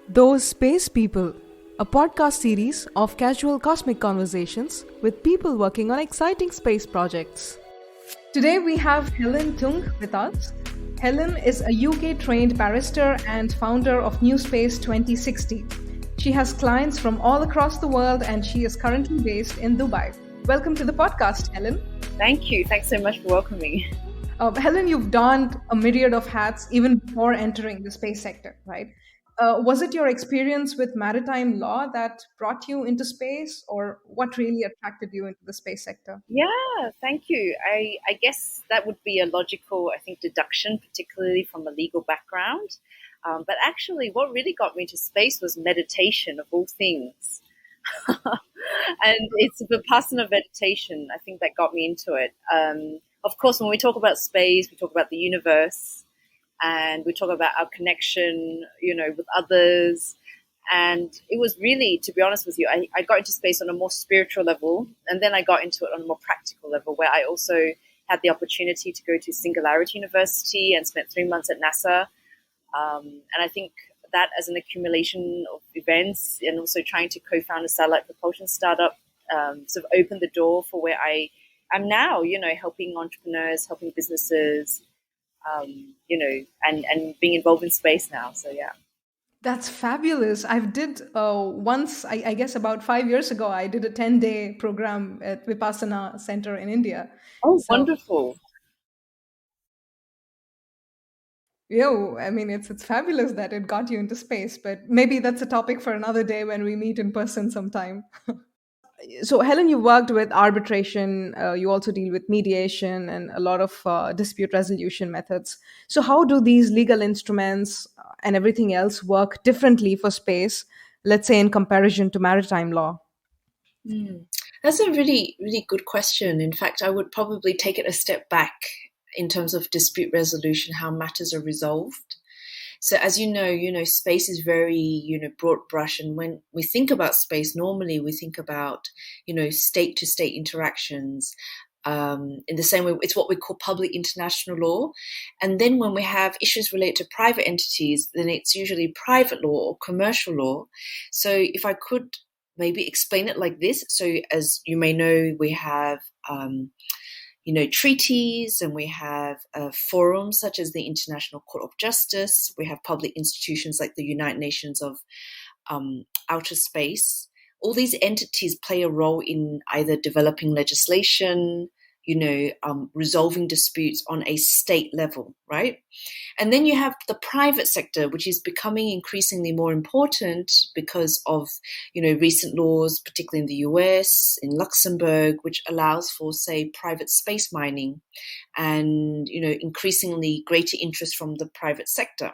Those Space People, a podcast series of casual cosmic conversations with people working on exciting space projects. Today we have Helen Tung with us. Helen is a UK trained barrister and founder of Newspace 2060. She has clients from all across the world and she is currently based in Dubai. Welcome to the podcast, Helen. Thank you. Thanks so much for welcoming me. Helen, you've donned a myriad of hats even before entering the space sector, right? Was it your experience with maritime law that brought you into space, or what really attracted you into the space sector? Yeah, thank you. I guess that would be a logical, deduction, particularly from a legal background. But actually, what really got me into space was meditation, of all things. And it's Vipassana meditation, I think, that got me into it. Of course, when we talk about space, we talk about the universe and we talk about our connection, with others. And it was really, to be honest with you, I got into space on a more spiritual level, and then I got into it on a more practical level, where I also had the opportunity to go to Singularity University and spent 3 months at NASA. And I think that, as an accumulation of events and also trying to co-found a satellite propulsion startup, sort of opened the door for where I am now, helping entrepreneurs, helping businesses, and being involved in space now. So, yeah. That's fabulous. I've did once, I guess about 5 years ago, I did a 10-day program at Vipassana Center in India. Oh, So, wonderful. I mean, it's fabulous that it got you into space, but maybe that's a topic for another day when we meet in person sometime. So, Helen, you worked with arbitration, you also deal with mediation and a lot of dispute resolution methods. So how do these legal instruments and everything else work differently for space, let's say in comparison to maritime law? Mm. That's a really, really good question. In fact, I would probably take it a step back in terms of dispute resolution, how matters are resolved. So as space is very, broad brush. And when we think about space, normally we think about, state to state interactions. In the same way, it's what we call public international law. And then when we have issues related to private entities, then it's usually private law or commercial law. So if I could maybe explain it like this. So as you may know, we have, treaties, and we have forums such as the International Court of Justice. We have public institutions like the United Nations of Outer Space. All these entities play a role in either developing legislation, resolving disputes on a state level, right? And then you have the private sector, which is becoming increasingly more important because of, recent laws, particularly in the US, in Luxembourg, which allows for, say, private space mining and, increasingly greater interest from the private sector.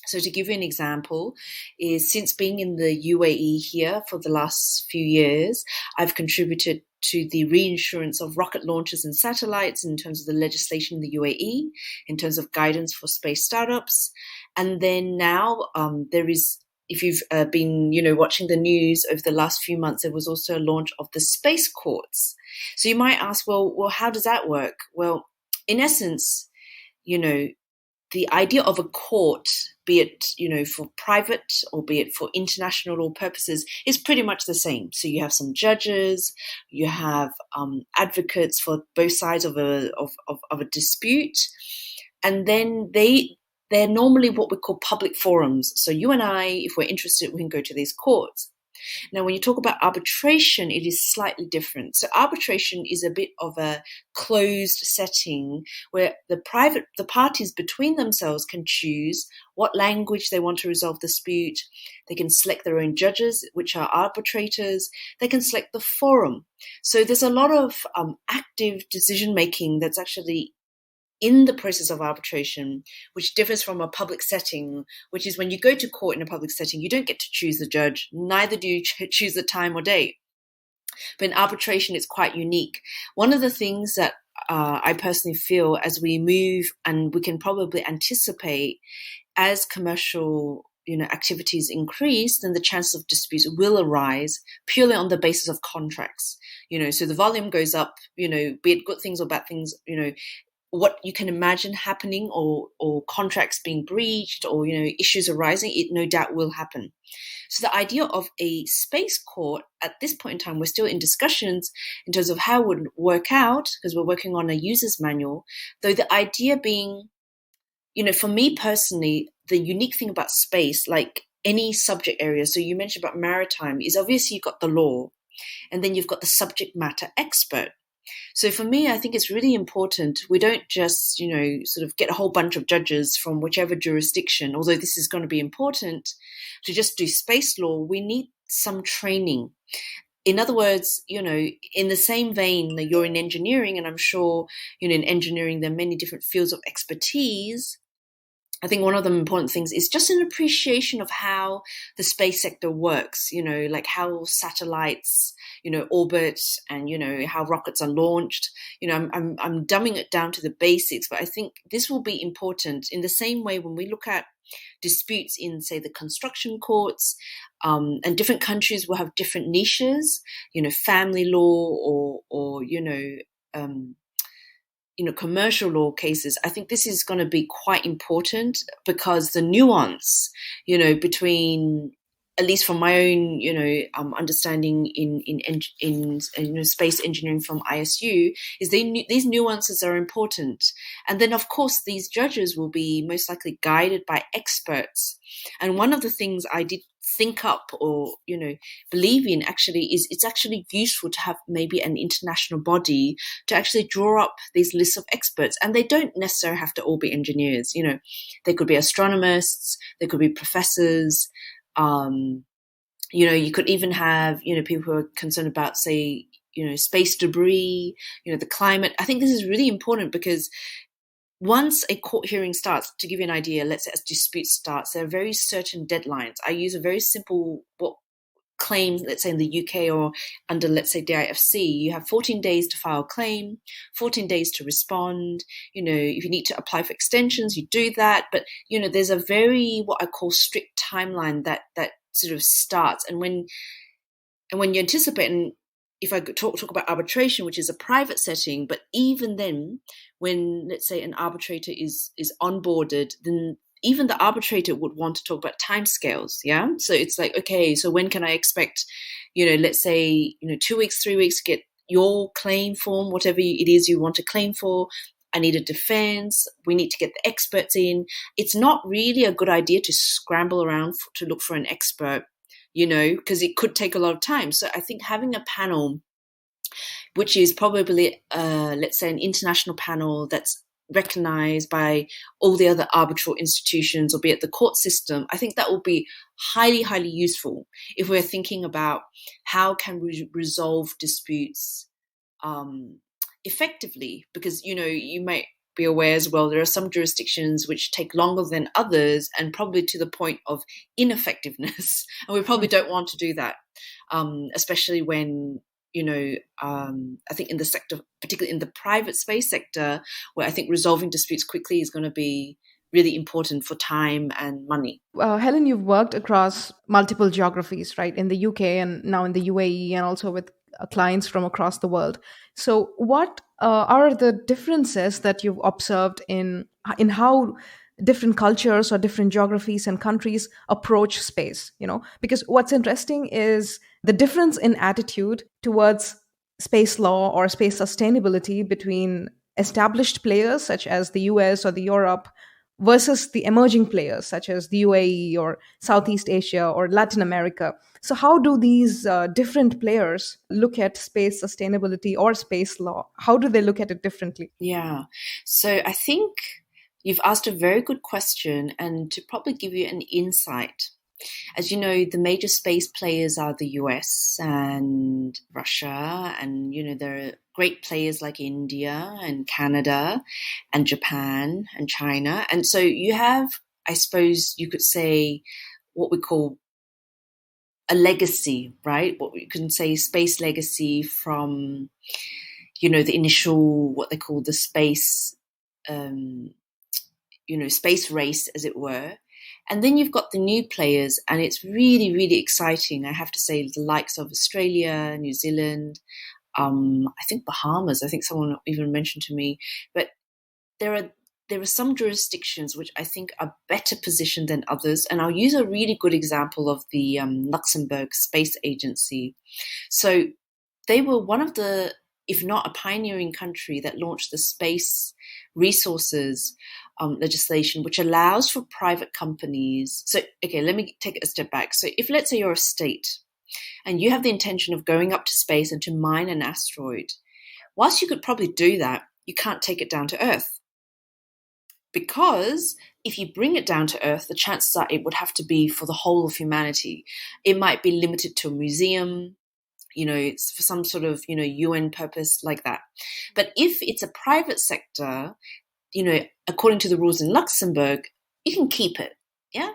So to give you an example, is since being in the UAE here for the last few years, I've contributed to the reinsurance of rocket launches and satellites in terms of the legislation in the UAE, in terms of guidance for space startups. And then now there is, if you've been, watching the news over the last few months, there was also a launch of the space courts. So you might ask, well, how does that work? Well, in essence, the idea of a court, be it, for private or be it for international law purposes, is pretty much the same. So you have some judges, you have advocates for both sides of a dispute, and then they're normally what we call public forums. So you and I, if we're interested, we can go to these courts. Now, when you talk about arbitration, it is slightly different. So arbitration is a bit of a closed setting where the parties between themselves can choose what language they want to resolve the dispute. They can select their own judges, which are arbitrators. They can select the forum. So there's a lot of active decision-making that's actually in the process of arbitration, which differs from a public setting, which is when you go to court in a public setting, you don't get to choose the judge, neither do you choose the time or date. But in arbitration, it's quite unique. One of the things that I personally feel as we move, and we can probably anticipate as commercial activities increase, then the chance of disputes will arise purely on the basis of contracts. So the volume goes up, be it good things or bad things, what you can imagine happening, or contracts being breached, or issues arising, it no doubt will happen. So the idea of a space court at this point in time, we're still in discussions in terms of how it would work out, because we're working on a user's manual. Though the idea being, for me personally, the unique thing about space, like any subject area, so you mentioned about maritime, is obviously you've got the law, and then you've got the subject matter expert. So for me, I think it's really important we don't just, sort of get a whole bunch of judges from whichever jurisdiction, although this is going to be important, to just do space law. We need some training. In other words, in the same vein that you're in engineering, and I'm sure, in engineering, there are many different fields of expertise. I think one of the important things is just an appreciation of how the space sector works, like how satellites, orbit, and, how rockets are launched. I'm dumbing it down to the basics, but I think this will be important in the same way when we look at disputes in, say, the construction courts, and different countries will have different niches, family law or commercial law cases. I think this is going to be quite important, because the nuance, between, at least from my own, understanding in space engineering from ISU, is these nuances are important. And then, of course, these judges will be most likely guided by experts. And one of the things I did think up, or believe in, actually, is it's actually useful to have maybe an international body to actually draw up these lists of experts. And they don't necessarily have to all be engineers. They could be astronomers, they could be professors. You could even have people who are concerned about, say, space debris, the climate. I think this is really important, because once a court hearing starts, to give you an idea, let's say a dispute starts, there are very certain deadlines. I use a very simple claim, let's say in the UK, or under, let's say, DIFC, you have 14 days to file a claim, 14 days to respond. If you need to apply for extensions, you do that. But, there's a very, what I call, strict timeline that sort of starts. And when you anticipate, and if I talk about arbitration, which is a private setting, but even then, when, let's say, an arbitrator is onboarded, then even the arbitrator would want to talk about timescales. Yeah. So it's like, okay, so when can I expect, let's say, 2 weeks, 3 weeks to get your claim form, whatever it is you want to claim for. I need a defense. We need to get the experts in. It's not really a good idea to scramble around to look for an expert, because it could take a lot of time. So I think having a panel, which is probably, let's say, an international panel that's recognized by all the other arbitral institutions, or be it the court system, I think that will be highly, highly useful if we're thinking about how can we resolve disputes effectively. Because, you might be aware as well, there are some jurisdictions which take longer than others, and probably to the point of ineffectiveness. And we probably don't want to do that, especially when, I think in the sector, particularly in the private space sector, where I think resolving disputes quickly is going to be really important for time and money. Helen, you've worked across multiple geographies, right? In the UK and now in the UAE, and also with clients from across the world. So, what are the differences that you've observed in how different cultures or different geographies and countries approach space? Because what's interesting is the difference in attitude towards space law or space sustainability between established players such as the US or the Europe versus the emerging players such as the UAE or Southeast Asia or Latin America. So, how do these different players look at space sustainability or space law? How do they look at it differently? Yeah. So, I think you've asked a very good question, and to probably give you an insight. As you know, the major space players are the US and Russia, and, there are great players like India and Canada and Japan and China. And so you have, I suppose you could say, what we call a legacy, right? What we can say space legacy from, the initial, what they call the space, space race, as it were. And then you've got the new players, and it's really, really exciting. I have to say, the likes of Australia, New Zealand, I think Bahamas, I think someone even mentioned to me. But there are some jurisdictions which I think are better positioned than others, and I'll use a really good example of the Luxembourg Space Agency. So they were one of the, if not a pioneering country, that launched the space resources legislation, which allows for private companies. So, okay, let me take it a step back. So if, let's say, you're a state and you have the intention of going up to space and to mine an asteroid, whilst you could probably do that, you can't take it down to Earth. Because if you bring it down to Earth, the chances are it would have to be for the whole of humanity. It might be limited to a museum, it's for some sort of, UN purpose like that. But if it's a private sector, according to the rules in Luxembourg, you can keep it. Yeah.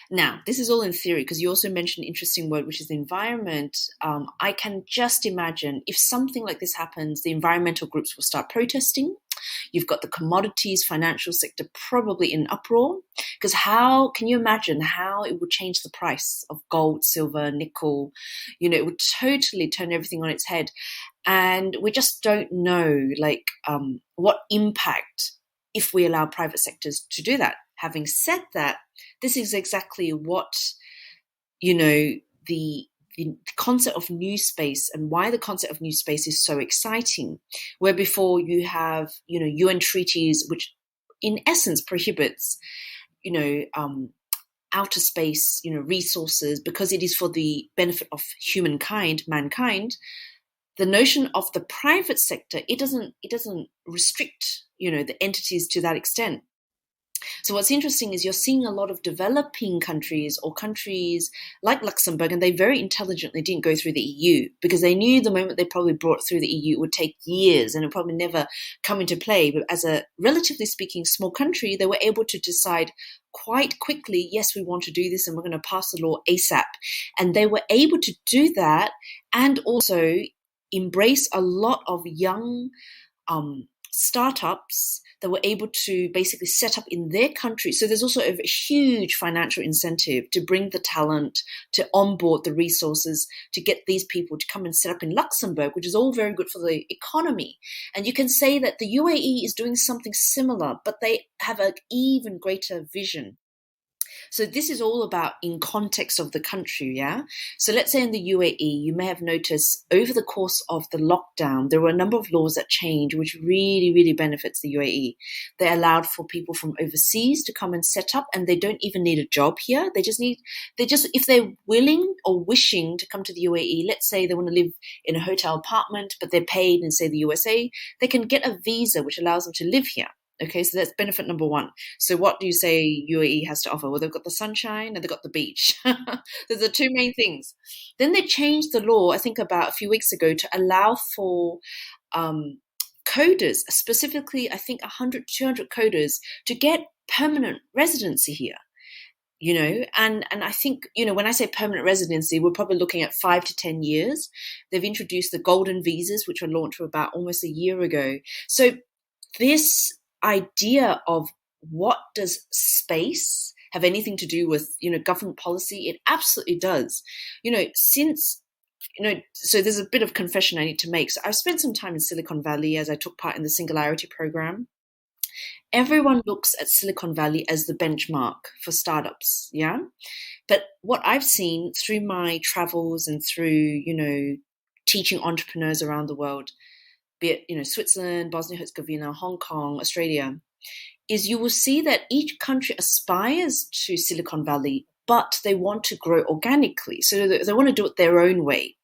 Now, this is all in theory, because you also mentioned an interesting word, which is the environment. I can just imagine if something like this happens, the environmental groups will start protesting. You've got the commodities, financial sector probably in uproar, because how can you imagine how it would change the price of gold, silver, nickel? It would totally turn everything on its head. And we just don't know, what impact if we allow private sectors to do that. Having said that, this is exactly what, the concept of new space, and why the concept of new space is so exciting, where before you have, UN treaties, which in essence prohibits, outer space, resources, because it is for the benefit of mankind. The notion of the private sector, it doesn't restrict, the entities to that extent. So what's interesting is you're seeing a lot of developing countries, or countries like Luxembourg, and they very intelligently didn't go through the EU, because they knew the moment they probably brought it through the EU, it would take years and it would probably never come into play. But as a relatively speaking small country, they were able to decide quite quickly, yes, we want to do this and we're going to pass the law ASAP. And they were able to do that and also embrace a lot of young startups that were able to basically set up in their country. So there's also a huge financial incentive to bring the talent, to onboard the resources, to get these people to come and set up in Luxembourg, which is all very good for the economy. And you can say that the UAE is doing something similar, but they have an even greater vision. So this is all about in context of the country, yeah? So let's say in the UAE, you may have noticed over the course of the lockdown, there were a number of laws that changed, which really, really benefits the UAE. They allowed for people from overseas to come and set up, and they don't even need a job here. If they're willing or wishing to come to the UAE, let's say they want to live in a hotel apartment, but they're paid in, say, the USA, they can get a visa which allows them to live here. Okay, so that's benefit number one. So what do you say UAE has to offer? Well, they've got the sunshine and they've got the beach. Those are two main things. Then they changed the law, I think about a few weeks ago, to allow for coders, specifically, I think 100, 200 coders, to get permanent residency here. And I think, when I say permanent residency, we're probably looking at 5 to 10 years. They've introduced the golden visas, which were launched about almost a year ago. So this idea of what does space have anything to do with, government policy? It absolutely does. So there's a bit of confession I need to make. So I've spent some time in Silicon Valley as I took part in the Singularity program. Everyone looks at Silicon Valley as the benchmark for startups, yeah? But what I've seen through my travels and through, teaching entrepreneurs around the world, be it, Switzerland, Bosnia-Herzegovina, Hong Kong, Australia, is you will see that each country aspires to Silicon Valley, but they want to grow organically. So they want to do it their own way,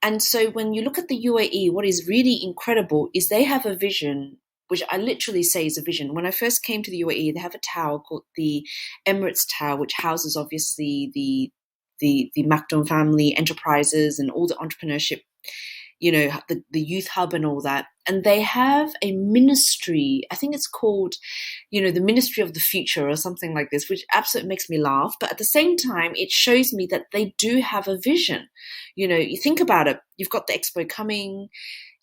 And so when you look at the UAE, what is really incredible is they have a vision, which I literally say is a vision. When I first came to the UAE, they have a tower called the Emirates Tower, which houses obviously the Maktoum family enterprises and all the entrepreneurship, the youth hub and all that. And they have a ministry, I think it's called, the Ministry of the Future or something like this, which absolutely makes me laugh. But at the same time, it shows me that they do have a vision. You think about it, you've got the Expo coming,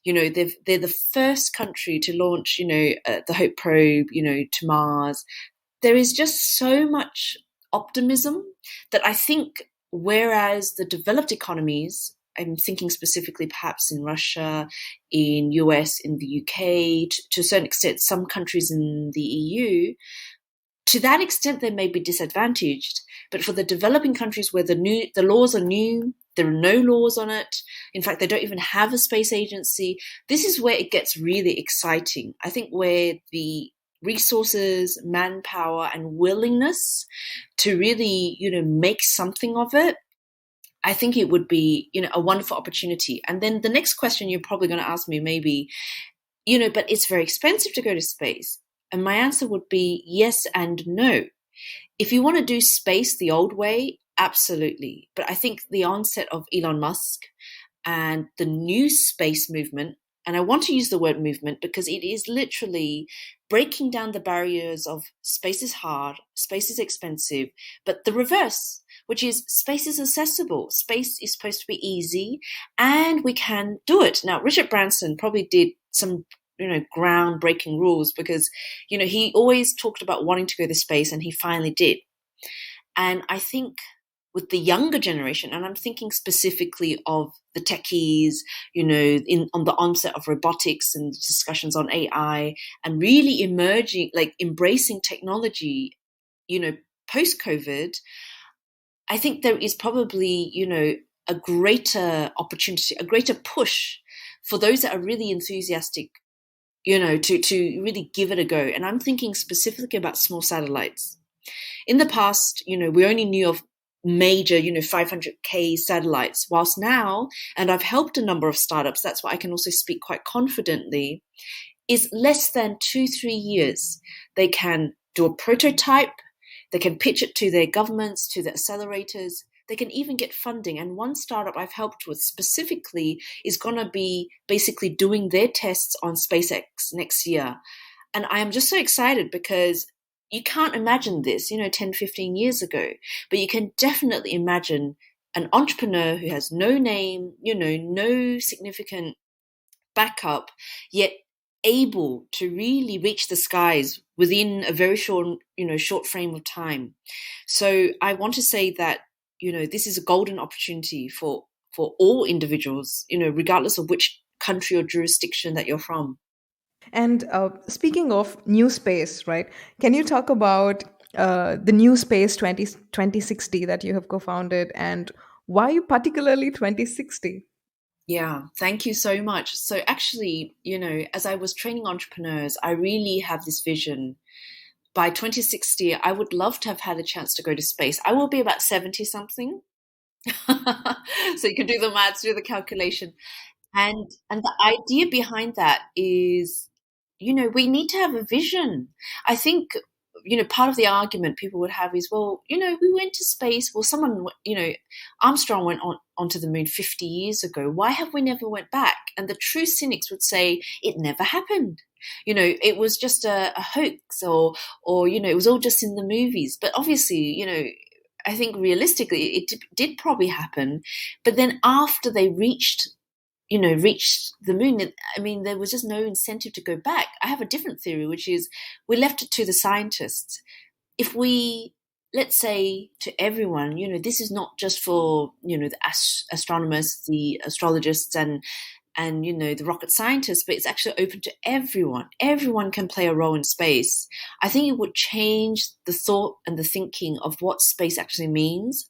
they're the first country to launch, the Hope probe, to Mars. There is just so much optimism that I think, whereas the developed economies, I'm thinking specifically perhaps in Russia, in US, in the UK, to a certain extent, some countries in the EU, to that extent, they may be disadvantaged. But for the developing countries where the laws are new, there are no laws on it. In fact, they don't even have a space agency. This is where it gets really exciting. I think where the resources, manpower, and willingness to really, make something of it, I think it would be, a wonderful opportunity. And then the next question you're probably going to ask me maybe, but it's very expensive to go to space. And my answer would be yes and no. If you want to do space the old way, absolutely. But I think the onset of Elon Musk and the new space movement, and I want to use the word movement because it is literally breaking down the barriers of space is hard, space is expensive, but the reverse, which is space is accessible, space is supposed to be easy, and we can do it. Now, Richard Branson probably did some groundbreaking rules because, he always talked about wanting to go to space and he finally did. And I think with the younger generation, and I'm thinking specifically of the techies, on the onset of robotics and discussions on AI and really emerging, like embracing technology, post-COVID, I think there is probably, a greater opportunity, a greater push for those that are really enthusiastic, to really give it a go. And I'm thinking specifically about small satellites. In the past, we only knew of major, 500K satellites, whilst now, and I've helped a number of startups, that's why I can also speak quite confidently, is less than 2-3 years. They can do a prototype, they can pitch it to their governments, to the accelerators, they can even get funding. And one startup I've helped with specifically is going to be basically doing their tests on SpaceX next year. And I am just so excited because you can't imagine this, 10, 15 years ago, but you can definitely imagine an entrepreneur who has no name, no significant backup, yet able to really reach the skies within a very short frame of time. So I want to say that, this is a golden opportunity for all individuals, regardless of which country or jurisdiction that you're from. And speaking of new space, right? Can you talk about the new space 2060 that you have co-founded, and why particularly 2060? Yeah, thank you so much. So actually, as I was training entrepreneurs, I really have this vision. By 2060, I would love to have had a chance to go to space. I will be about 70 something. So you can do the maths, do the calculation. And the idea behind that is, we need to have a vision. I think, part of the argument people would have is, well, we went to space. Well, Armstrong went onto the moon 50 years ago. Why have we never went back? And the true cynics would say it never happened. It was just a hoax or, it was all just in the movies. But obviously, I think realistically it did probably happen. But then after they reached the moon, there was just no incentive to go back. I have a different theory, which is we left it to the scientists. If we, let's say to everyone, this is not just for, the astronomers, the astrologists and the rocket scientists, but it's actually open to everyone. Everyone can play a role in space. I think it would change the thought and the thinking of what space actually means.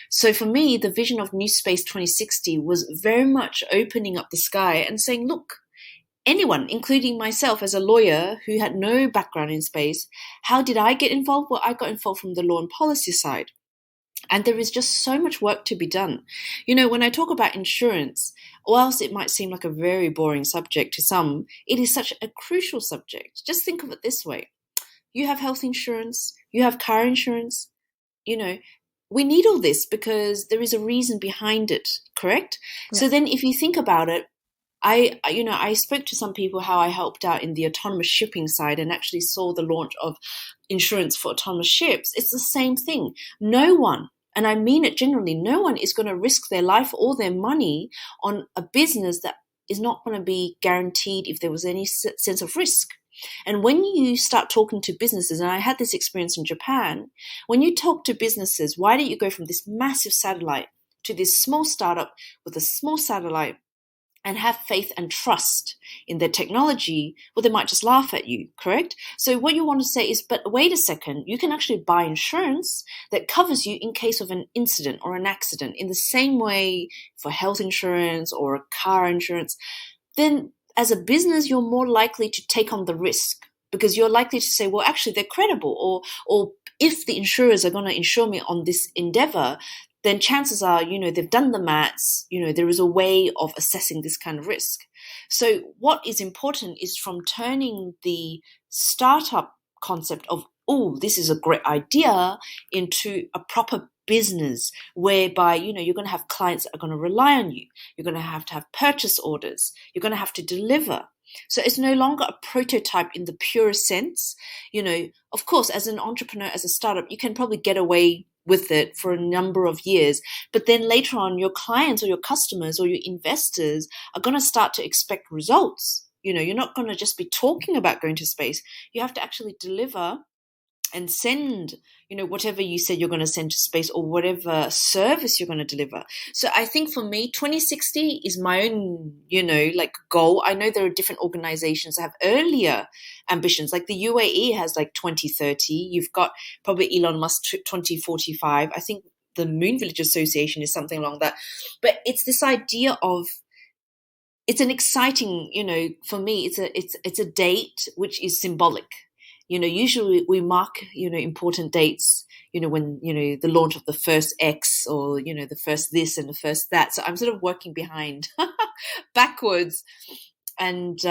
So for me, the vision of New Space 2060 was very much opening up the sky and saying, look, anyone, including myself as a lawyer who had no background in space, how did I get involved? Well, I got involved from the law and policy side. And there is just so much work to be done. When I talk about insurance, whilst it might seem like a very boring subject to some, it is such a crucial subject. Just think of it this way. You have health insurance, you have car insurance, we need all this because there is a reason behind it, correct? Yeah. So then if you think about it, I spoke to some people how I helped out in the autonomous shipping side and actually saw the launch of insurance for autonomous ships. It's the same thing. No one, and I mean it generally, no one is going to risk their life or their money on a business that is not going to be guaranteed if there was any sense of risk. And when you start talking to businesses, and I had this experience in Japan, when you talk to businesses, why don't you go from this massive satellite to this small startup with a small satellite and have faith and trust in their technology, well, they might just laugh at you, correct? So what you want to say is, but wait a second, you can actually buy insurance that covers you in case of an incident or an accident in the same way for health insurance or car insurance. Then as a business, you're more likely to take on the risk because you're likely to say, well, actually, they're credible. Or if the insurers are going to insure me on this endeavor, then chances are, they've done the maths, there is a way of assessing this kind of risk. So what is important is from turning the startup concept of, oh, this is a great idea, into a proper business whereby, you're going to have clients that are going to rely on you. You're going to have purchase orders. You're going to have to deliver. So it's no longer a prototype in the purest sense. Of course, as an entrepreneur, as a startup, you can probably get away with it for a number of years. But then later on, your clients or your customers or your investors are going to start to expect results. You're not going to just be talking about going to space. You have to actually deliver and send, whatever you said you're going to send to space or whatever service you're going to deliver. So I think for me, 2060 is my own, goal. I know there are different organizations that have earlier ambitions, like the UAE has like 2030. You've got probably Elon Musk 2045. I think the Moon Village Association is something along that. But it's this idea of, it's an exciting, for me, it's a date which is symbolic. Usually we mark, important dates, when, the launch of the first X or, the first this and the first that. So I'm sort of working behind backwards. And so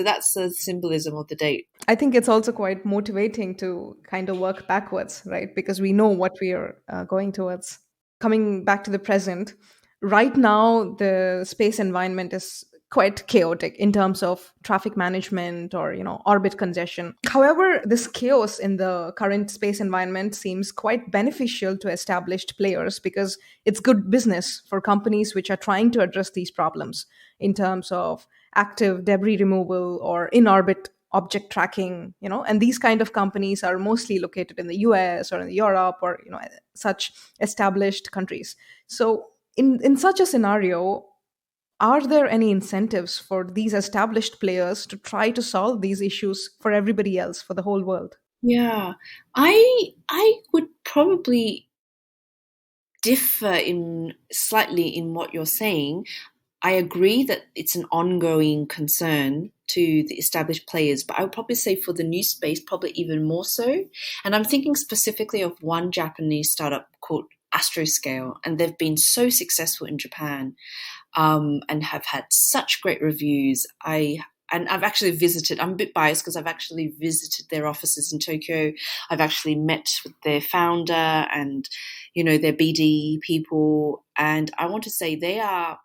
that's the symbolism of the date. I think it's also quite motivating to kind of work backwards, right? Because we know what we are going towards. Coming back to the present, right now, the space environment is quite chaotic in terms of traffic management or orbit congestion. However, this chaos in the current space environment seems quite beneficial to established players because it's good business for companies which are trying to address these problems in terms of active debris removal or in orbit object tracking, and these kind of companies are mostly located in the US or in Europe or such established countries. So in such a scenario, are there any incentives for these established players to try to solve these issues for everybody else, for the whole world? Yeah, I would probably differ slightly in what you're saying. I agree that it's an ongoing concern to the established players, but I would probably say for the new space, probably even more so. And I'm thinking specifically of one Japanese startup called Astroscale, and they've been so successful in Japan. And have had such great reviews. I've actually visited, I'm a bit biased because I've actually visited their offices in Tokyo. I've actually met with their founder and, their BD people. And I want to say they are,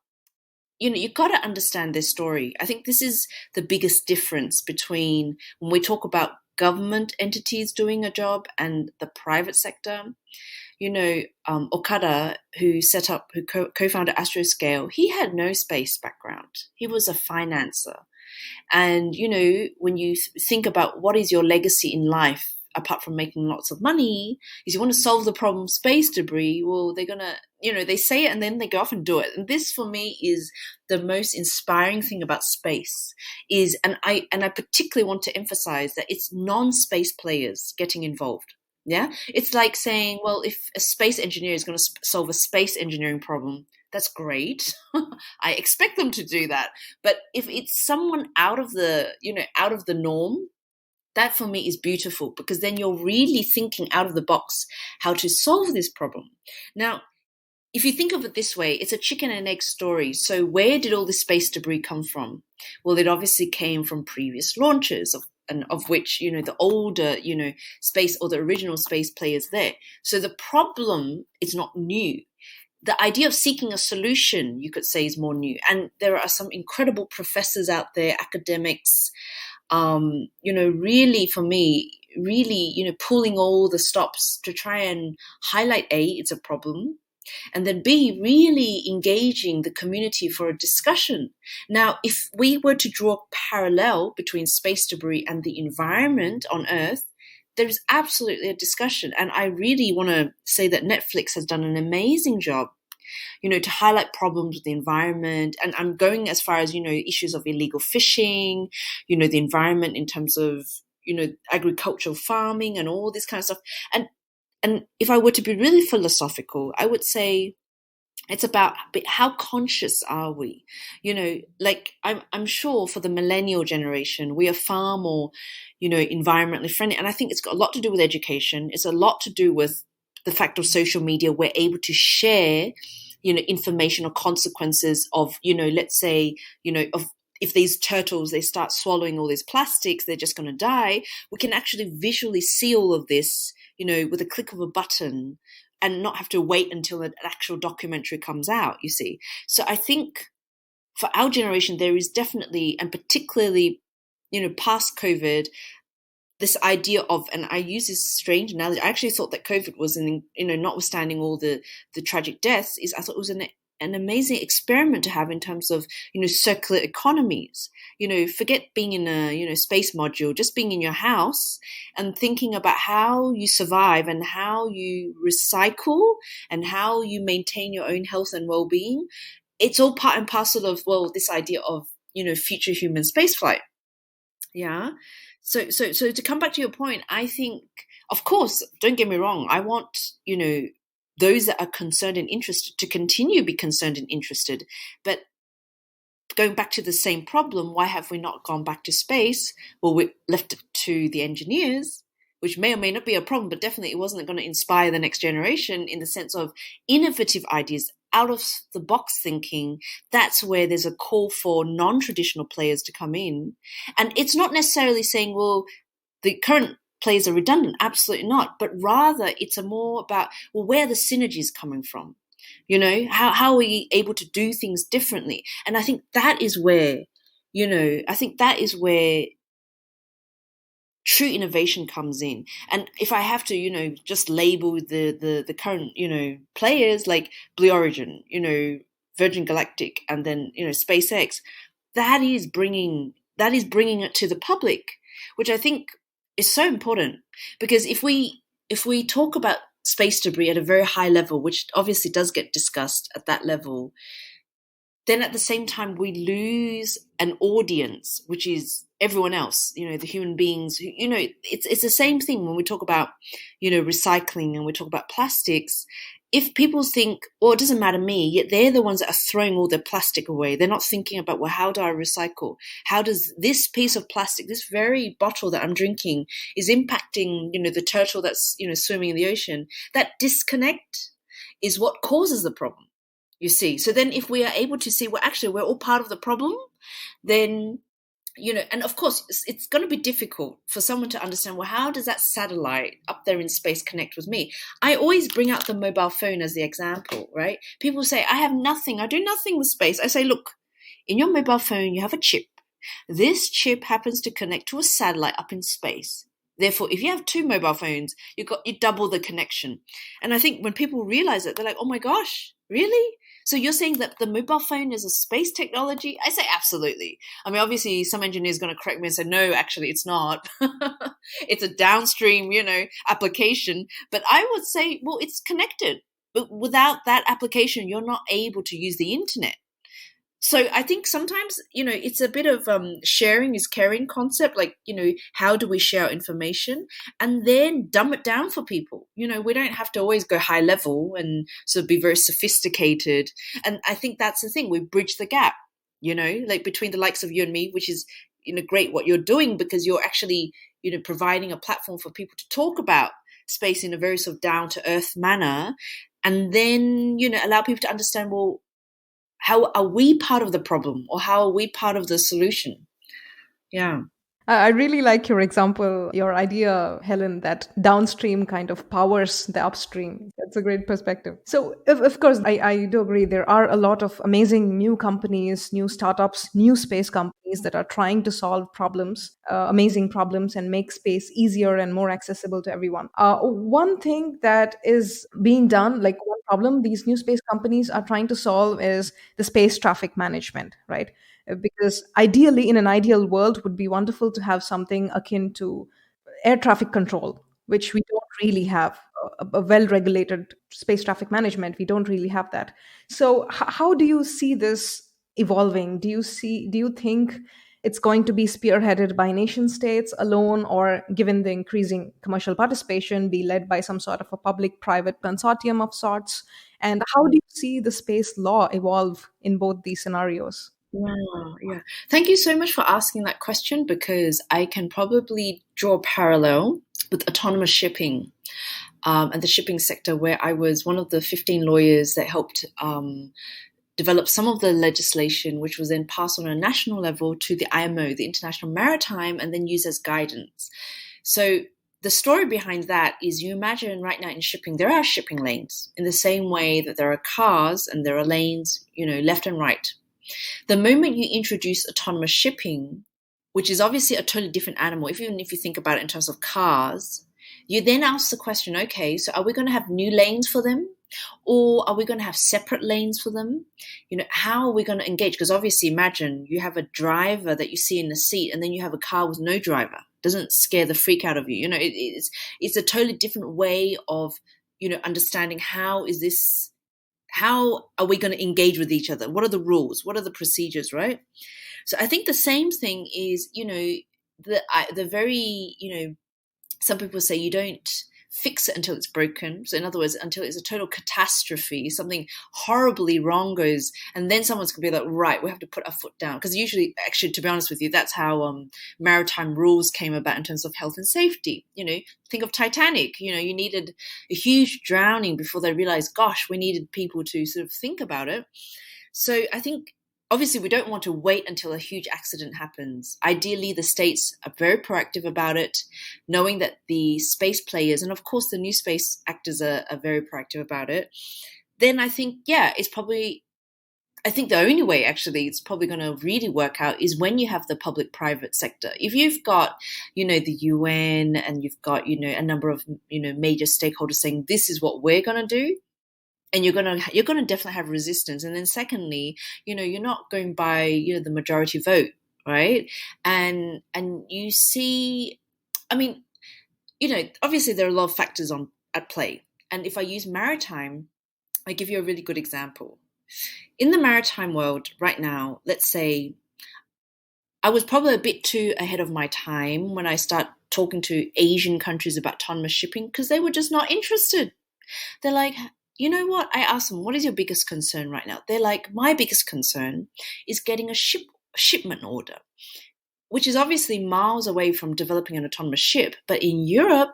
you've got to understand their story. I think this is the biggest difference between when we talk about government entities doing a job and the private sector. Okada, who co-founded Astroscale, he had no space background. He was a financer. And, when you think about what is your legacy in life, apart from making lots of money, is you want to solve the problem of space debris, well, they're going to, they say it and then they go off and do it. And this for me is the most inspiring thing about space is, and I particularly want to emphasize that it's non-space players getting involved. Yeah, it's like saying, well, if a space engineer is going to solve a space engineering problem, that's great. I expect them to do that. But if it's someone out of the norm, that for me is beautiful because then you're really thinking out of the box how to solve this problem. Now, if you think of it this way, it's a chicken and egg story. So where did all this space debris come from? Well, it obviously came from previous launches of which, the older, space or the original space players there. So the problem is not new. The idea of seeking a solution, you could say, is more new. And there are some incredible professors out there, academics, really, for me, really, pulling all the stops to try and highlight A, it's a problem. And then B, really engaging the community for a discussion. Now, if we were to draw a parallel between space debris and the environment on Earth, there is absolutely a discussion. And I really want to say that Netflix has done an amazing job, to highlight problems with the environment. And I'm going as far as, issues of illegal fishing, the environment in terms of, agricultural farming and all this kind of stuff. And if I were to be really philosophical, I would say it's about how conscious are we? Like I'm sure for the millennial generation, we are far more, environmentally friendly. And I think it's got a lot to do with education. It's a lot to do with the fact of social media. We're able to share, information or consequences of, let's say, of if these turtles, they start swallowing all these plastics, they're just going to die. We can actually visually see all of this, with a click of a button, and not have to wait until an actual documentary comes out, you see. So I think for our generation, there is definitely, and particularly, past COVID, this idea of, and I use this strange analogy, I actually thought that COVID was notwithstanding all the tragic deaths, I thought it was an amazing experiment to have in terms of, circular economies. Forget being in a, space module, just being in your house and thinking about how you survive and how you recycle and how you maintain your own health and well-being. It's all part and parcel of, this idea of, future human spaceflight. Yeah. So to come back to your point, I think, of course, don't get me wrong, I want, those that are concerned and interested to continue to be concerned and interested. But going back to the same problem, why have we not gone back to space? Well, we left it to the engineers, which may or may not be a problem, but definitely it wasn't going to inspire the next generation in the sense of innovative ideas, out of the box thinking. That's where there's a call for non-traditional players to come in. And it's not necessarily saying, well, the current players are redundant. Absolutely not. But rather it's more about, where are the synergies coming from? How are we able to do things differently? And I think that is where, true innovation comes in. And if I have to, just label the current, players like Blue Origin, Virgin Galactic, and then, SpaceX, that is bringing it to the public, which I think is so important. Because if we talk about space debris at a very high level, which obviously does get discussed at that level, then at the same time we lose an audience, which is everyone else, the human beings who, it's the same thing when we talk about, recycling and we talk about plastics. If people think, it doesn't matter me, yet they're the ones that are throwing all their plastic away. They're not thinking about, how do I recycle? How does this piece of plastic, this very bottle that I'm drinking, is impacting, the turtle that's, swimming in the ocean? That disconnect is what causes the problem, you see. So then if we are able to see, actually, we're all part of the problem, then, and of course, it's going to be difficult for someone to understand, how does that satellite up there in space connect with me? I always bring out the mobile phone as the example, right? People say, I have nothing. I do nothing with space. I say, look, in your mobile phone, you have a chip. This chip happens to connect to a satellite up in space. Therefore, if you have two mobile phones, you double the connection. And I think when people realize it, they're like, oh my gosh, really? So you're saying that the mobile phone is a space technology? I say absolutely. I mean, obviously, some engineer is going to correct me and say, no, actually, it's not. It's a downstream, application. But I would say, it's connected. But without that application, you're not able to use the internet. So I think sometimes, it's a bit of sharing is caring concept. Like, how do we share information and then dumb it down for people? We don't have to always go high level and sort of be very sophisticated. And I think that's the thing. We bridge the gap, like between the likes of you and me, which is, great what you're doing, because you're actually, providing a platform for people to talk about space in a very sort of down to earth manner. And then, allow people to understand, how are we part of the problem, or how are we part of the solution? Yeah. I really like your example, your idea, Helen, that downstream kind of powers the upstream. That's a great perspective. So, of course, I do agree. There are a lot of amazing new companies, new startups, new space companies that are trying to solve problems, amazing problems, and make space easier and more accessible to everyone. One thing that is being done, like one problem these new space companies are trying to solve, is the space traffic management, right? Because ideally, in an ideal world, would be wonderful to have something akin to air traffic control, which we don't really have. A well-regulated space traffic management, we don't really have that. So how do you see this evolving? Do you think it's going to be spearheaded by nation states alone, or given the increasing commercial participation, be led by some sort of a public-private consortium of sorts? And how do you see the space law evolve in both these scenarios? Yeah, yeah. Thank you so much for asking that question, because I can probably draw a parallel with autonomous shipping, and the shipping sector, where I was one of the 15 lawyers that helped develop some of the legislation, which was then passed on a national level to the IMO, the International Maritime, and then used as guidance. So the story behind that is, you imagine right now in shipping, there are shipping lanes in the same way that there are cars and there are lanes, left and right. The moment you introduce autonomous shipping, which is obviously a totally different animal, even if you think about it in terms of cars, you then ask the question, okay, so are we going to have new lanes for them? Or are we going to have separate lanes for them? How are we going to engage? Because obviously, imagine you have a driver that you see in the seat, and then you have a car with no driver. Doesn't scare the freak out of you. It's a totally different way of, understanding how are we going to engage with each other? What are the rules? What are the procedures, right? So I think the same thing is, the very, some people say you don't fix it until it's broken. So in other words, until it's a total catastrophe, something horribly wrong goes, and then someone's going to be like, right, we have to put our foot down. Because usually, actually, to be honest with you, that's how maritime rules came about in terms of health and safety. Think of Titanic. You needed a huge drowning before they realized, gosh, we needed people to sort of think about it. So I think, obviously, we don't want to wait until a huge accident happens. Ideally, the states are very proactive about it, knowing that the space players, and of course the new space actors are very proactive about it. Then I think, I think the only way actually it's probably going to really work out is when you have the public-private sector. If you've got, the UN, and you've got, a number of, major stakeholders saying this is what we're going to do, and you're gonna definitely have resistance. And then secondly, you're not going by the majority vote, right? And you see, I mean, obviously there are a lot of factors at play. And if I use maritime, I give you a really good example. In the maritime world right now, let's say I was probably a bit too ahead of my time when I start talking to Asian countries about autonomous shipping, because they were just not interested. They're like, you know what? I asked them, what is your biggest concern right now? They're like, my biggest concern is getting a shipment order, which is obviously miles away from developing an autonomous ship. But in Europe,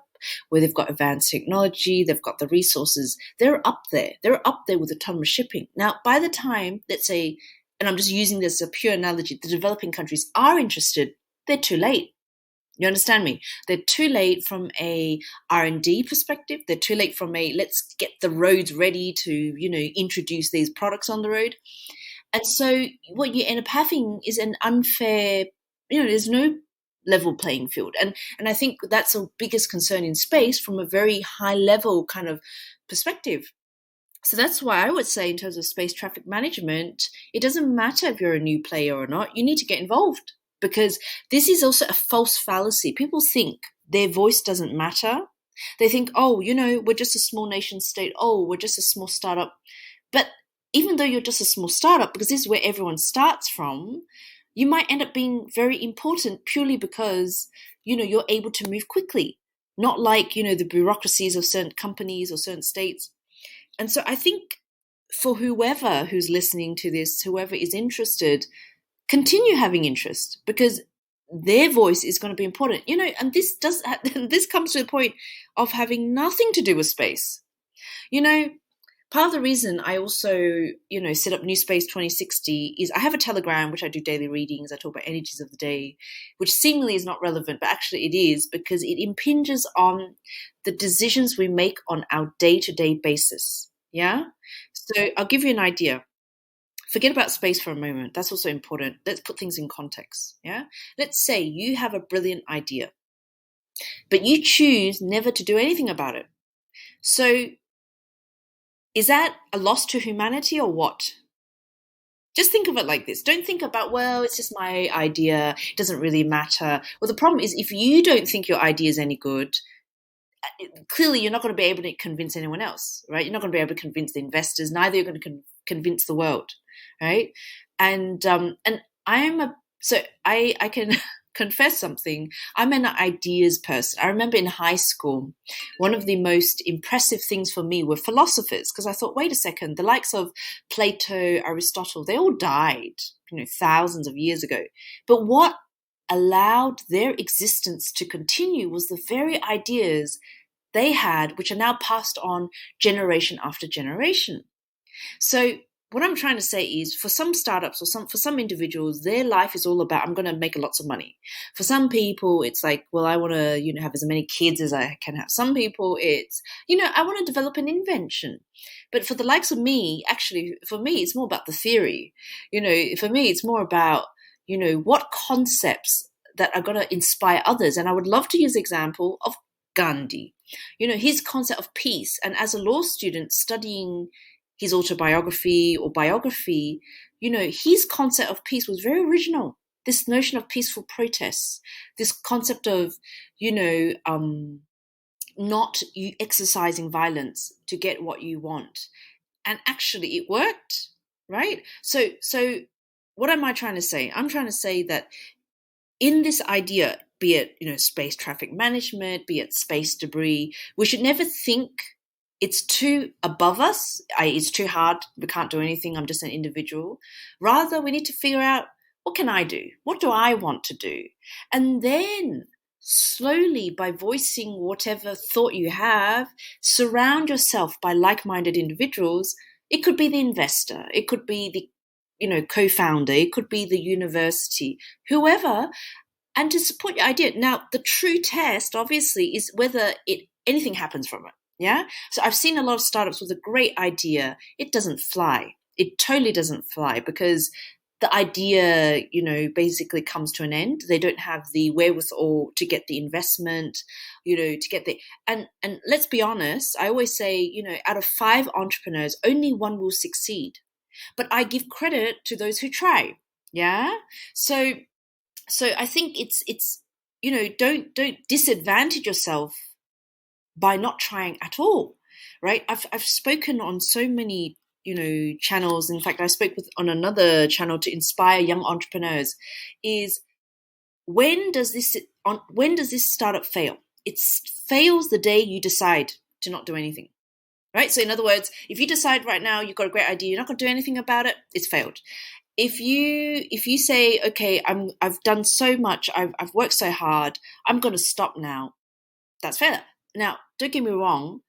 where they've got advanced technology, they've got the resources, they're up there. They're up there with autonomous shipping. Now, by the time, let's say, and I'm just using this as a pure analogy, the developing countries are interested, they're too late. You understand me? They're too late from a R&D perspective. They're too late from a let's get the roads ready to, introduce these products on the road. And so what you end up having is an unfair, there's no level playing field. And I think that's the biggest concern in space from a very high level kind of perspective. So that's why I would say in terms of space traffic management, it doesn't matter if you're a new player or not, you need to get involved. Because this is also a false fallacy. People think their voice doesn't matter. They think, oh, we're just a small nation state. Oh, we're just a small startup. But even though you're just a small startup, because this is where everyone starts from, you might end up being very important purely because, you're able to move quickly. Not like, the bureaucracies of certain companies or certain states. And so I think for whoever who's listening to this, whoever is interested, continue having interest, because their voice is going to be important, and this comes to the point of having nothing to do with space. Part of the reason I also, set up New Space 2060 is I have a Telegram, which I do daily readings. I talk about energies of the day, which seemingly is not relevant, but actually it is, because it impinges on the decisions we make on our day-to-day basis. Yeah. So I'll give you an idea. Forget about space for a moment. That's also important. Let's put things in context. Yeah. Let's say you have a brilliant idea, but you choose never to do anything about it. So is that a loss to humanity or what? Just think of it like this. Don't think about, well, it's just my idea. It doesn't really matter. Well, the problem is if you don't think your idea is any good, clearly you're not going to be able to convince anyone else, right? You're not going to be able to convince the investors. Neither you're going to convince the world, right? And I can confess something. I'm an ideas person. I remember in high school, one of the most impressive things for me were philosophers, because I thought, wait a second, the likes of Plato, Aristotle, they all died, thousands of years ago. But what allowed their existence to continue was the very ideas they had, which are now passed on generation after generation. So what I'm trying to say is, for some startups or for some individuals, their life is all about, I'm going to make lots of money. For some people, it's like, well, I want to, have as many kids as I can have. Some people, it's, I want to develop an invention. But for the likes of me, actually, for me, it's more about the theory. For me, it's more about, what concepts that are going to inspire others. And I would love to use the example of Gandhi. His concept of peace. And as a law student studying his autobiography or biography, his concept of peace was very original. This notion of peaceful protests, this concept of, not you exercising violence to get what you want. And actually it worked, right? So what am I trying to say? I'm trying to say that in this idea, be it, space traffic management, be it space debris, we should never think it's too above us, it's too hard, we can't do anything, I'm just an individual. Rather, we need to figure out, what can I do? What do I want to do? And then slowly, by voicing whatever thought you have, surround yourself by like-minded individuals. It could be the investor, it could be the co-founder, it could be the university, whoever, and to support your idea. Now, the true test, obviously, is whether anything happens from it. Yeah. So I've seen a lot of startups with a great idea. It doesn't fly. It totally doesn't fly because the idea, basically comes to an end. They don't have the wherewithal to get the investment, to get and let's be honest. I always say, out of 5 entrepreneurs, only one will succeed. But I give credit to those who try. Yeah. So I think it's don't disadvantage yourself by not trying at all, right? I've spoken on so many channels. In fact, I spoke on another channel to inspire young entrepreneurs. Is when does this startup fail? It fails the day you decide to not do anything, right? So in other words, if you decide right now you've got a great idea, you're not going to do anything about it, it's failed. If you say, okay, I've done so much, I've worked so hard, I'm going to stop now, that's failure. Now, don't get me wrong,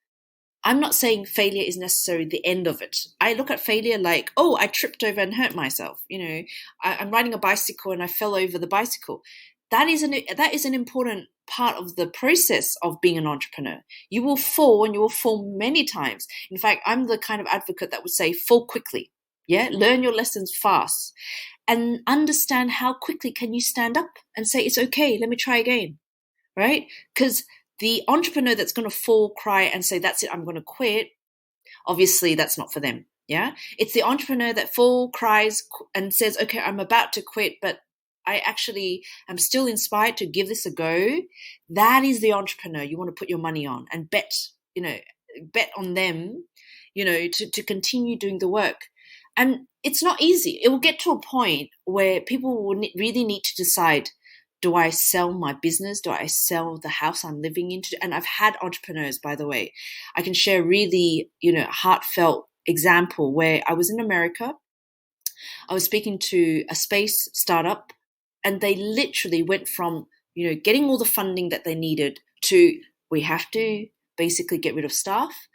I'm not saying failure is necessarily the end of it. I look at failure like, oh, I tripped over and hurt myself. I'm riding a bicycle and I fell over the bicycle. That is an important part of the process of being an entrepreneur. You will fall, and you will fall many times. In fact, I'm the kind of advocate that would say fall quickly. Yeah, learn your lessons fast and understand how quickly can you stand up and say, it's okay, let me try again, right? Because the entrepreneur that's going to fall, cry, and say, that's it, I'm going to quit, obviously that's not for them, yeah? It's the entrepreneur that fall, cries, and says, okay, I'm about to quit, but I actually am still inspired to give this a go. That is the entrepreneur you want to put your money on and bet on them, to continue doing the work. And it's not easy. It will get to a point where people will really need to decide, do I sell my business? Do I sell the house I'm living in? And I've had entrepreneurs, by the way. I can share a really, heartfelt example where I was in America. I was speaking to a space startup, and they literally went from, getting all the funding that they needed to, we have to basically get rid of staff.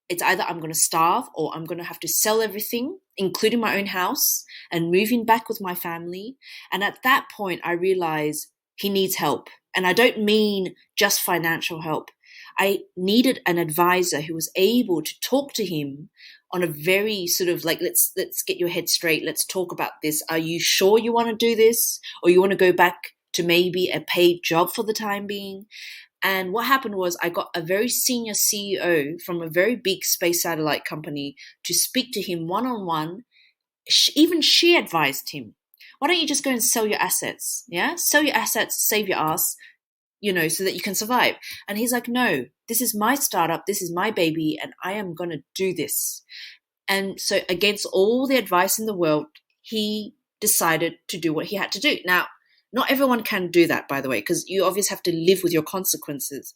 It's either I'm going to starve or I'm going to have to sell everything, including my own house, and move in back with my family. And at that point, I realized he needs help. And I don't mean just financial help. I needed an advisor who was able to talk to him on a very sort of like, let's get your head straight. Let's talk about this. Are you sure you want to do this? Or you want to go back to maybe a paid job for the time being? And what happened was I got a very senior CEO from a very big space satellite company to speak to him one-on-one, even she advised him, why don't you just go and sell your assets? Yeah, sell your assets, save your ass, so that you can survive. And he's like, no, this is my startup, this is my baby, and I am going to do this. And so against all the advice in the world, he decided to do what he had to do. Now, not everyone can do that, by the way, because you obviously have to live with your consequences.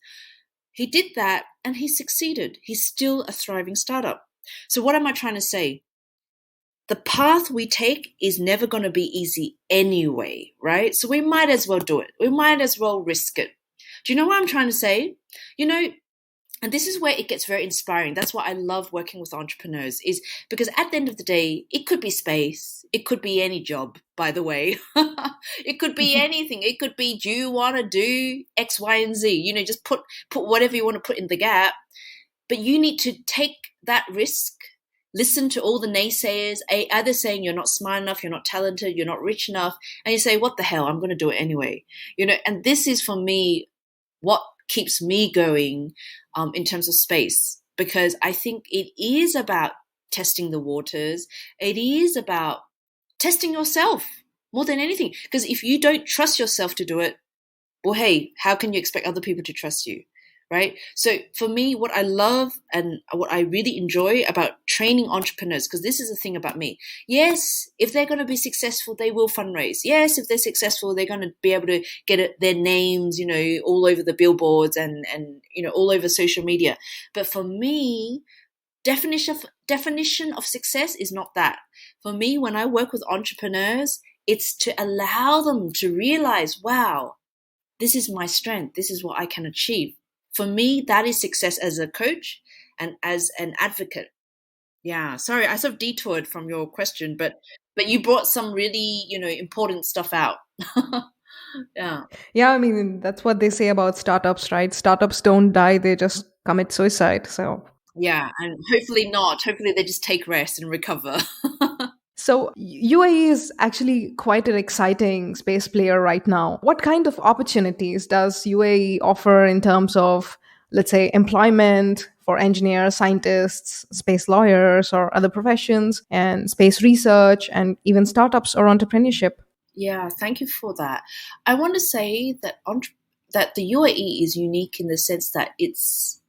He did that and he succeeded. He's still a thriving startup. So what am I trying to say? The path we take is never going to be easy anyway, right? So we might as well do it. We might as well risk it. Do you know what I'm trying to say? And this is where it gets very inspiring. That's why I love working with entrepreneurs, is because at the end of the day, it could be space. It could be any job, by the way. It could be anything. It could be, do you want to do X, Y, and Z? Just put whatever you want to put in the gap. But you need to take that risk, listen to all the naysayers, either saying you're not smart enough, you're not talented, you're not rich enough, and you say, what the hell, I'm going to do it anyway. And this is, for me, what keeps me going in terms of space, because I think it is about testing the waters. It is about testing yourself more than anything, because if you don't trust yourself to do it, well, hey, how can you expect other people to trust you? Right? So for me, what I love and what I really enjoy about training entrepreneurs, because this is the thing about me. Yes, if they're going to be successful, they will fundraise. Yes, if they're successful, they're going to be able to get their names, all over the billboards and all over social media. But for me, definition of success is not that. For me, when I work with entrepreneurs, it's to allow them to realize, wow, this is my strength. This is what I can achieve. For me, that is success as a coach and as an advocate. Yeah, sorry, I sort of detoured from your question, but you brought some really, important stuff out. Yeah. Yeah, I mean, that's what they say about startups, right? Startups don't die, they just commit suicide. So, Yeah, and hopefully not. Hopefully they just take rest and recover. UAE is actually quite an exciting space player right now. What kind of opportunities does UAE offer in terms of, let's say, employment for engineers, scientists, space lawyers, or other professions, and space research, and even startups or entrepreneurship? Yeah, thank you for that. I want to say that that the UAE is unique in the sense that it's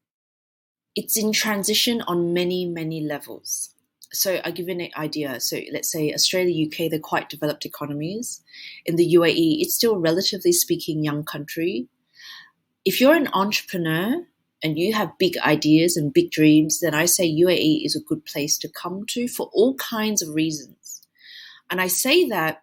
in transition on many, many levels. So I'll give you an idea. So let's say Australia, UK, they're quite developed economies. In the UAE, it's still a relatively speaking young country. If you're an entrepreneur and you have big ideas and big dreams, then I say UAE is a good place to come to for all kinds of reasons. And I say that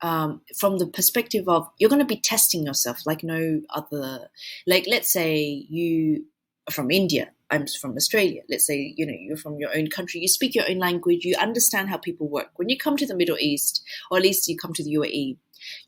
from the perspective of you're going to be testing yourself like no other. Like, let's say you are from India, I'm from Australia. Let's say, you're from your own country, you speak your own language, you understand how people work. When you come to the Middle East, or at least you come to the UAE,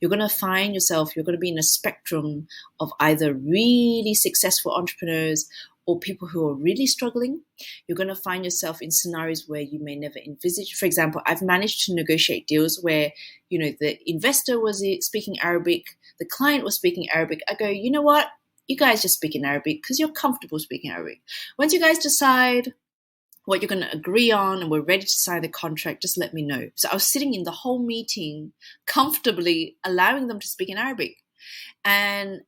you're going to find yourself, you're going to be in a spectrum of either really successful entrepreneurs or people who are really struggling. You're going to find yourself in scenarios where you may never envisage. For example, I've managed to negotiate deals where, the investor was speaking Arabic, the client was speaking Arabic. I go, you know what? You guys just speak in Arabic because you're comfortable speaking Arabic. Once you guys decide what you're going to agree on and we're ready to sign the contract, just let me know. So I was sitting in the whole meeting comfortably allowing them to speak in Arabic. And,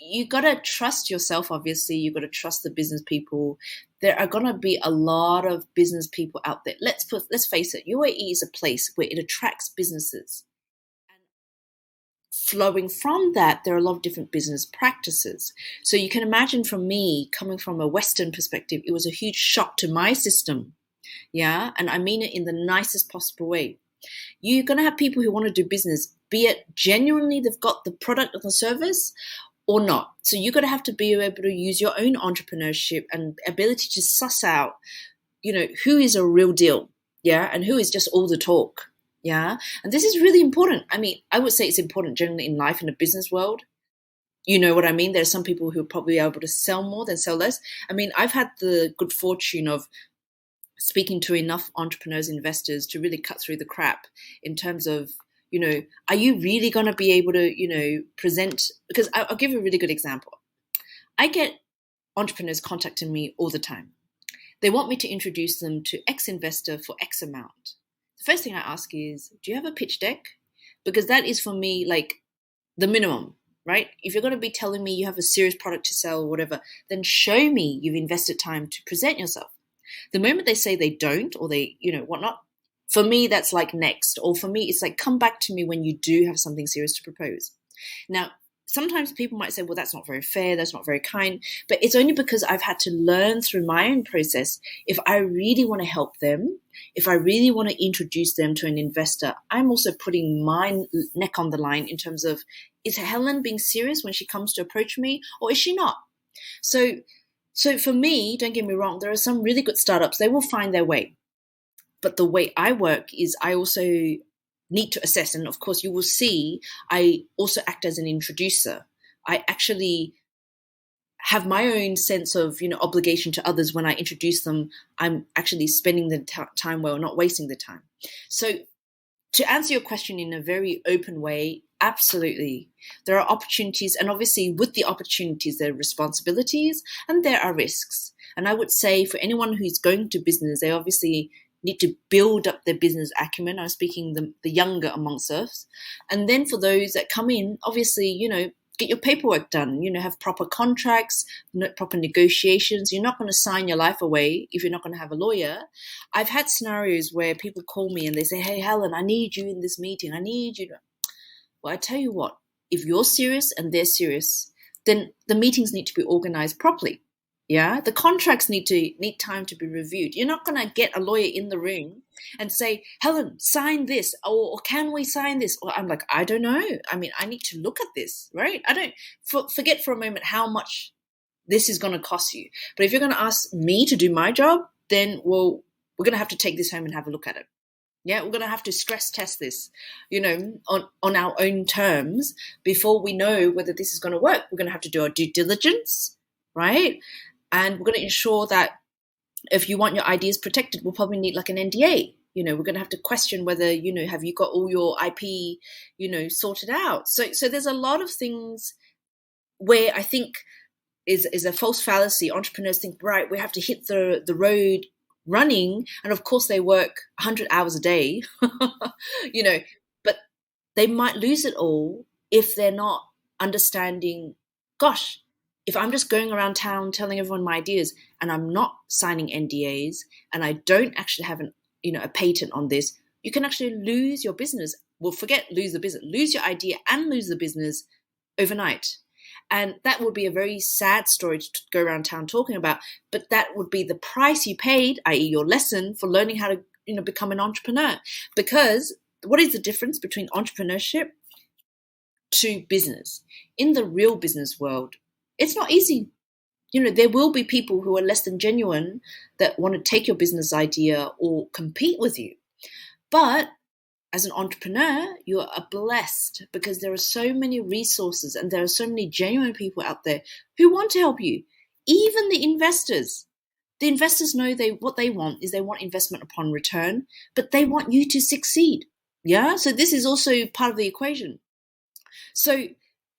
you got to trust yourself, obviously. You got to trust the business people. There are going to be a lot of business people out there. Let's face it, UAE is a place where it attracts businesses. And flowing from that, there are a lot of different business practices. So you can imagine, from me, coming from a Western perspective, it was a huge shock to my system. Yeah. And I mean it in the nicest possible way. You're going to have people who want to do business, be it genuinely they've got the product or the service or not. So you're going to have to be able to use your own entrepreneurship and ability to suss out, who is a real deal, yeah, and who is just all the talk, yeah. And this is really important. I mean, I would say it's important generally in life, in the business world. You know what I mean? There are some people who are probably able to sell more than sell less. I mean, I've had the good fortune of speaking to enough entrepreneurs, investors to really cut through the crap in terms of, are you really going to be able to, present? Because I'll give you a really good example. I get entrepreneurs contacting me all the time. They want me to introduce them to X investor for X amount. the first thing I ask is, do you have a pitch deck? Because that is for me like the minimum, right? If you're going to be telling me you have a serious product to sell or whatever, then show me you've invested time to present yourself. The moment they say they don't, or they, whatnot, for me, that's like next. Or for me, it's like, come back to me when you do have something serious to propose. Now, sometimes people might say, well, that's not very fair, that's not very kind, but it's only because I've had to learn through my own process. If I really want to help them, if I really want to introduce them to an investor, I'm also putting my neck on the line in terms of, is Helen being serious when she comes to approach me, or is she not? So for me, don't get me wrong, there are some really good startups, they will find their way. But the way I work is I also need to assess. And of course, you will see I also act as an introducer. I actually have my own sense of, obligation to others. When I introduce them, I'm actually spending the time well, not wasting the time. So to answer your question in a very open way, absolutely. There are opportunities, and obviously with the opportunities, there are responsibilities and there are risks. And I would say for anyone who's going to business, they obviously need to build up their business acumen. I'm speaking the younger amongst us. And then for those that come in, obviously, get your paperwork done, have proper contracts, proper negotiations. You're not going to sign your life away if you're not going to have a lawyer. I've had scenarios where people call me and they say, hey, Helen, I need you in this meeting. I need you. Well, I tell you what, if you're serious and they're serious, then the meetings need to be organized properly. Yeah, the contracts need time to be reviewed. You're not going to get a lawyer in the room and say, Helen, sign this, or can we sign this? Or I'm like, I don't know. I mean, I need to look at this, right? I don't forget for a moment how much this is going to cost you. But if you're going to ask me to do my job, then, well, we're going to have to take this home and have a look at it. Yeah, we're going to have to stress test this, on our own terms before we know whether this is going to work. We're going to have to do our due diligence, right? And we're going to ensure that if you want your ideas protected, we'll probably need like an NDA. We're going to have to question whether, have you got all your IP, sorted out. So there's a lot of things where I think is a false fallacy. Entrepreneurs think, right, we have to hit the road running. And of course they work 100 hours a day, but they might lose it all if they're not understanding, gosh, if I'm just going around town telling everyone my ideas and I'm not signing NDAs and I don't actually have a patent on this, you can actually lose your business. Well, forget lose the business, lose your idea and lose the business overnight. And that would be a very sad story to go around town talking about, but that would be the price you paid, i.e. your lesson for learning how to, become an entrepreneur. Because what is the difference between entrepreneurship to business? In the real business world, it's not easy. There will be people who are less than genuine that want to take your business idea or compete with you. But as an entrepreneur, you are blessed because there are so many resources and there are so many genuine people out there who want to help you. Even the investors. The investors know what they want is they want investment upon return, but they want you to succeed. Yeah. So this is also part of the equation. So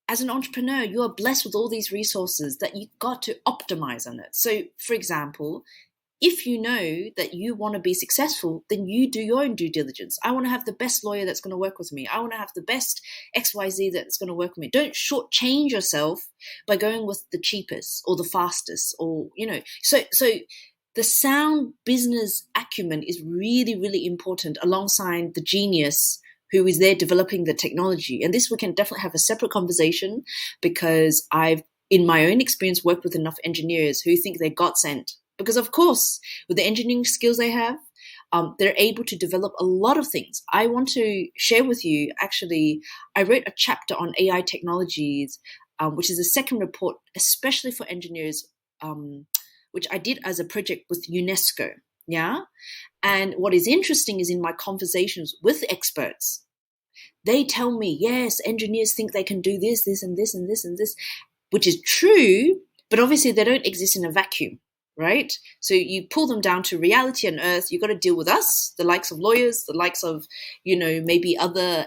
as an entrepreneur, you are blessed with all these resources that you've got to optimize on it. So, for example, if you know that you want to be successful, then you do your own due diligence. I want to have the best lawyer that's going to work with me. I want to have the best XYZ that's going to work with me. Don't shortchange yourself by going with the cheapest or the fastest or, So the sound business acumen is really, really important alongside the genius who is there developing the technology. And this we can definitely have a separate conversation because I've, in my own experience, worked with enough engineers who think they're God sent. Because of course, with the engineering skills they have, they're able to develop a lot of things. I want to share with you, actually, I wrote a chapter on AI technologies, which is a second report, especially for engineers, which I did as a project with UNESCO. Yeah. And what is interesting is in my conversations with experts, they tell me, yes, engineers think they can do this, this, and this, and this, and this, which is true, but obviously they don't exist in a vacuum, right? So you pull them down to reality and earth. You've got to deal with us, the likes of lawyers, the likes of, maybe other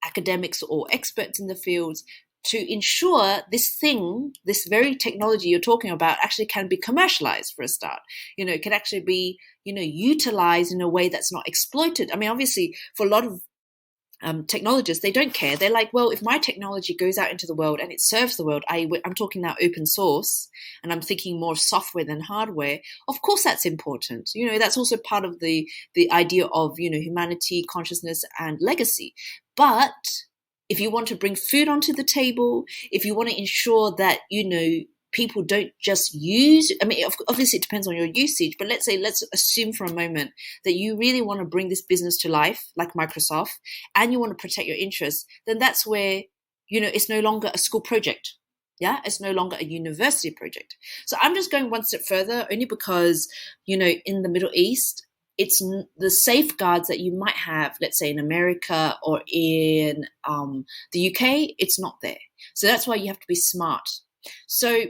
academics or experts in the fields, to ensure this thing, this very technology you're talking about, actually can be commercialized for a start. It can actually be, utilized in a way that's not exploited. I mean, obviously, for a lot of technologists, they don't care. They're like, well, if my technology goes out into the world and it serves the world, I'm talking now open source, and I'm thinking more of software than hardware. Of course, that's important. That's also part of the idea of, humanity, consciousness, and legacy. But if you want to bring food onto the table, if you want to ensure that, people don't just use, I mean, obviously it depends on your usage, but let's assume for a moment that you really want to bring this business to life, like Microsoft, and you want to protect your interests, then that's where, it's no longer a school project. Yeah, it's no longer a university project. So I'm just going one step further, only because, in the Middle East, it's the safeguards that you might have, let's say in America or in the UK, it's not there. So that's why you have to be smart. So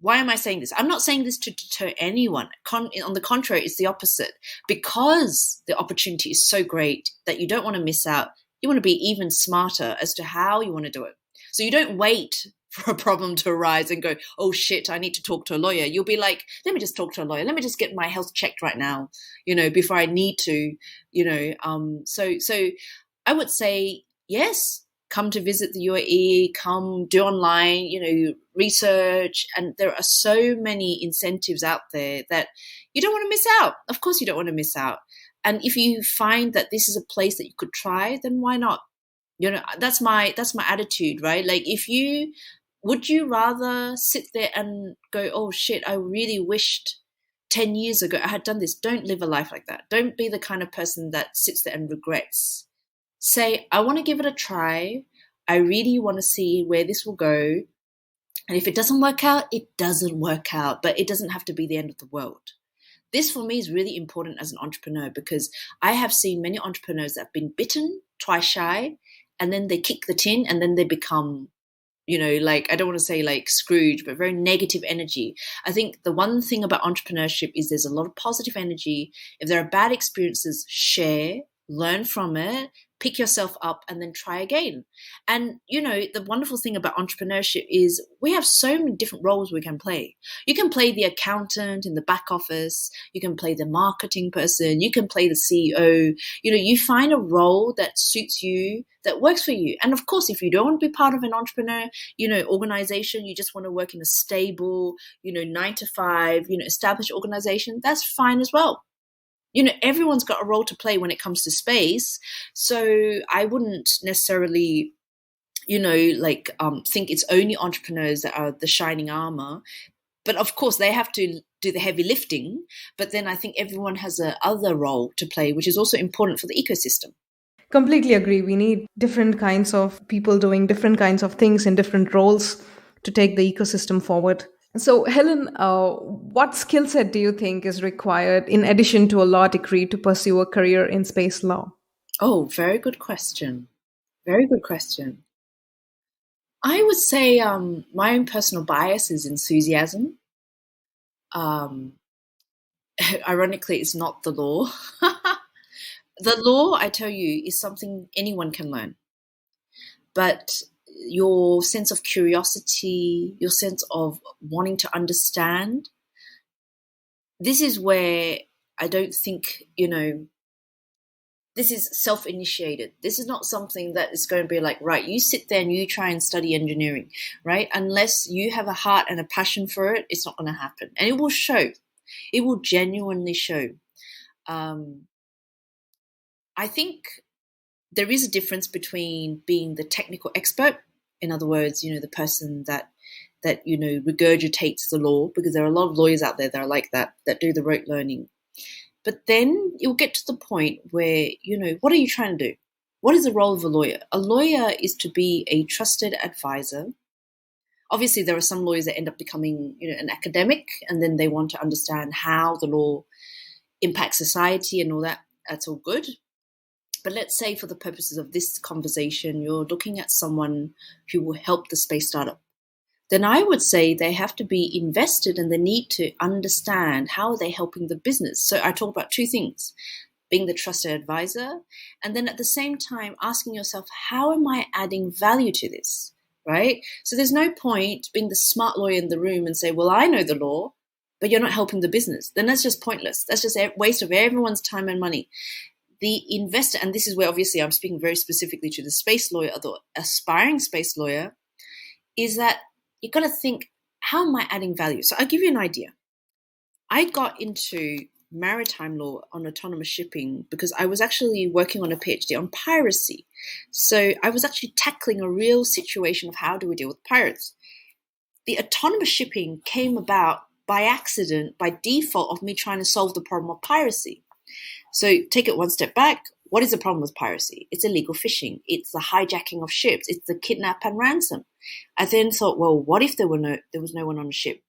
why am I saying this? I'm not saying this to deter anyone. On the contrary, it's the opposite. Because the opportunity is so great that you don't want to miss out, you want to be even smarter as to how you want to do it. So you don't wait for a problem to arise and go, oh shit, I need to talk to a lawyer. You'll be like, let me just talk to a lawyer. Let me just get my health checked right now, before I need to, So I would say, yes, come to visit the UAE, come do online, research. And there are so many incentives out there that you don't want to miss out. Of course you don't want to miss out. And if you find that this is a place that you could try, then why not? That's my attitude, right? Like, would you rather sit there and go, oh shit, I really wished 10 years ago I had done this? Don't live a life like that. Don't be the kind of person that sits there and regrets. Say, I want to give it a try. I really want to see where this will go. And if it doesn't work out, it doesn't work out, but it doesn't have to be the end of the world. This for me is really important as an entrepreneur, because I have seen many entrepreneurs that have been bitten, twice shy, and then they kick the tin and then they become, I don't want to say like Scrooge, but very negative energy. I think the one thing about entrepreneurship is there's a lot of positive energy. If there are bad experiences, share, learn from it, pick yourself up, and then try again. And, the wonderful thing about entrepreneurship is we have so many different roles we can play. You can play the accountant in the back office. You can play the marketing person. You can play the CEO. You find a role that suits you, that works for you. And of course, if you don't want to be part of an entrepreneur, organization, you just want to work in a stable, 9-to-5, established organization, that's fine as well. Everyone's got a role to play when it comes to space. So I wouldn't necessarily, think it's only entrepreneurs that are the shining armor. But of course, they have to do the heavy lifting. But then I think everyone has a other role to play, which is also important for the ecosystem. Completely agree. We need different kinds of people doing different kinds of things in different roles to take the ecosystem forward. So, Helen, what skill set do you think is required in addition to a law degree to pursue a career in space law? Oh, very good question. Very good question. I would say my own personal bias is enthusiasm. Ironically, it's not the law. The law, I tell you, is something anyone can learn. But your sense of curiosity, your sense of wanting to understand, this is where I don't think, this is self-initiated. This is not something that is going to be like, right, you sit there and you try and study engineering, right? Unless you have a heart and a passion for it, it's not going to happen. And it will show. It will genuinely show. I think there is a difference between being the technical expert, in other words, the person that regurgitates the law, because there are a lot of lawyers out there that are like that do the rote learning. But then you'll get to the point where, what are you trying to do? What is the role of a lawyer? A lawyer is to be a trusted advisor. Obviously, there are some lawyers that end up becoming, an academic, and then they want to understand how the law impacts society and all that. That's all good. But let's say for the purposes of this conversation, you're looking at someone who will help the space startup. Then I would say they have to be invested and they need to understand how they're helping the business. So I talk about two things: being the trusted advisor, and then at the same time asking yourself, how am I adding value to this? right? So there's no point being the smart lawyer in the room and say, well, I know the law, but you're not helping the business. Then that's just pointless. That's just a waste of everyone's time and money. The investor, and this is where obviously I'm speaking very specifically to the space lawyer or the aspiring space lawyer, is that you've got to think, how am I adding value? So I'll give you an idea. I got into maritime law on autonomous shipping because I was actually working on a PhD on piracy. So I was actually tackling a real situation of how do we deal with pirates. The autonomous shipping came about by accident, by default of me trying to solve the problem of piracy. So take it one step back. What is the problem with piracy? It's illegal fishing. It's the hijacking of ships. It's the kidnap and ransom. I then thought, well, what if there was no one on the ship?